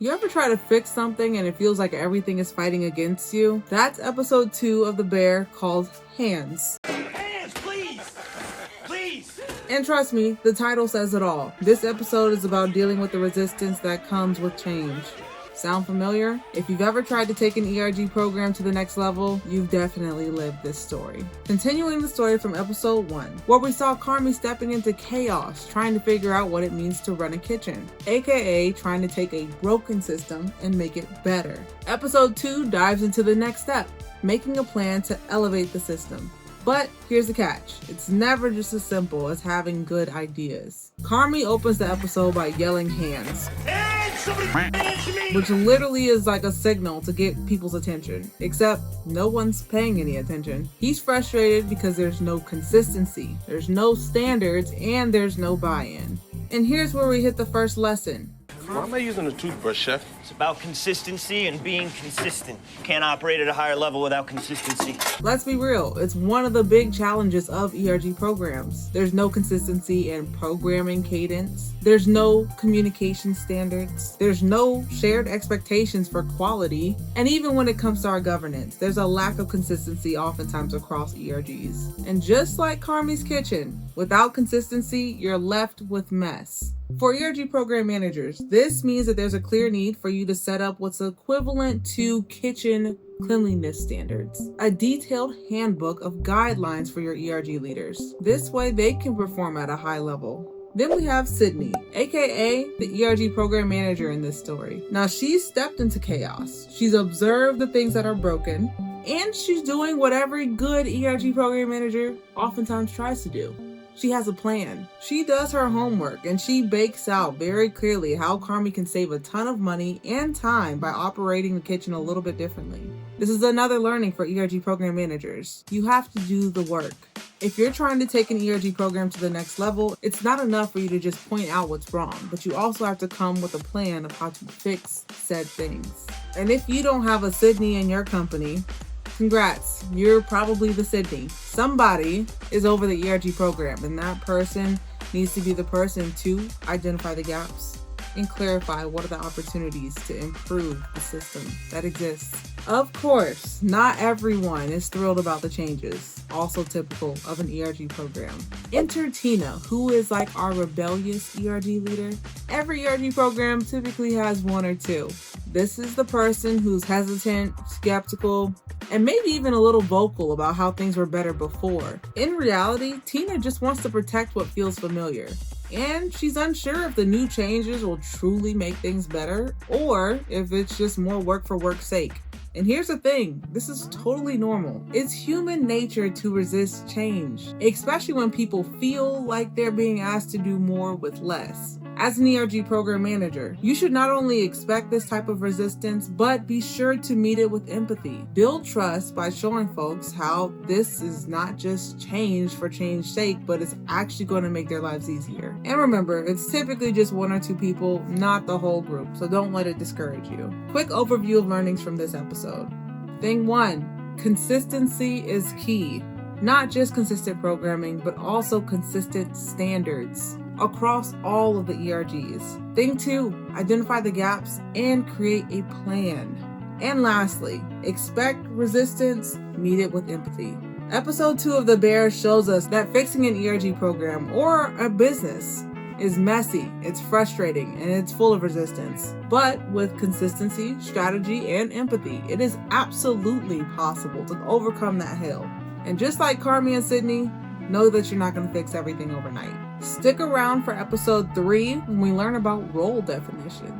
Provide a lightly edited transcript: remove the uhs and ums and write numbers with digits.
You ever try to fix something and it feels like everything is fighting against you? That's episode 2 of The Bear, called Hands. Hands, please! Please! And trust me, the title says it all. This episode is about dealing with the resistance that comes with change. Sound familiar? If you've ever tried to take an ERG program to the next level, you've definitely lived this story. Continuing the story from episode 1, where we saw Carmi stepping into chaos, trying to figure out what it means to run a kitchen, aka trying to take a broken system and make it better. Episode 2 dives into the next step, making a plan to elevate the system. But here's the catch. It's never just as simple as having good ideas. Carmi opens the episode by yelling hands, which literally is like a signal to get people's attention, except no one's paying any attention. He's frustrated because there's no consistency, there's no standards, and there's no buy-in. And here's where we hit the first lesson. Why am I using a toothbrush, Chef? It's about consistency and being consistent. Can't operate at a higher level without consistency. Let's be real, it's one of the big challenges of ERG programs. There's no consistency in programming cadence. There's no communication standards. There's no shared expectations for quality. And even when it comes to our governance, there's a lack of consistency oftentimes across ERGs. And just like Carmi's kitchen, without consistency, you're left with mess. For ERG Program Managers, this means that there's a clear need for you to set up what's equivalent to kitchen cleanliness standards, a detailed handbook of guidelines for your ERG leaders. This way they can perform at a high level. Then we have Sydney, aka the ERG Program Manager in this story. Now she's stepped into chaos. She's observed the things that are broken, and she's doing what every good ERG Program Manager oftentimes tries to do. She has a plan. She does her homework and she bakes out very clearly how Carmi can save a ton of money and time by operating the kitchen a little bit differently. This is another learning for ERG program managers. You have to do the work. If you're trying to take an ERG program to the next level, it's not enough for you to just point out what's wrong, but you also have to come with a plan of how to fix said things. And if you don't have a Sydney in your company, congrats, you're probably the Sydney. Somebody is over the ERG program, and that person needs to be the person to identify the gaps and clarify what are the opportunities to improve the system that exists. Of course, not everyone is thrilled about the changes, also typical of an ERG program. Enter Tina, who is like our rebellious ERG leader. Every ERG program typically has one or two. This is the person who's hesitant, skeptical, and maybe even a little vocal about how things were better before. In reality, Tina just wants to protect what feels familiar. And she's unsure if the new changes will truly make things better or if it's just more work for work's sake. And here's the thing, this is totally normal. It's human nature to resist change, especially when people feel like they're being asked to do more with less. As an ERG program manager, you should not only expect this type of resistance, but be sure to meet it with empathy. Build trust by showing folks how this is not just change for change's sake, but it's actually going to make their lives easier. And remember, it's typically just one or two people, not the whole group, so don't let it discourage you. Quick overview of learnings from this episode. Thing 1, consistency is key. Not just consistent programming, but also consistent standards across all of the ERGs. Thing 2, identify the gaps and create a plan. And lastly, expect resistance, meet it with empathy. Episode 2 of The Bear shows us that fixing an ERG program or a business is messy, it's frustrating, and it's full of resistance. But with consistency, strategy, and empathy, it is absolutely possible to overcome that hill. And just like Carmi and Sydney, know that you're not going to fix everything overnight. Stick around for episode 3 when we learn about role definition.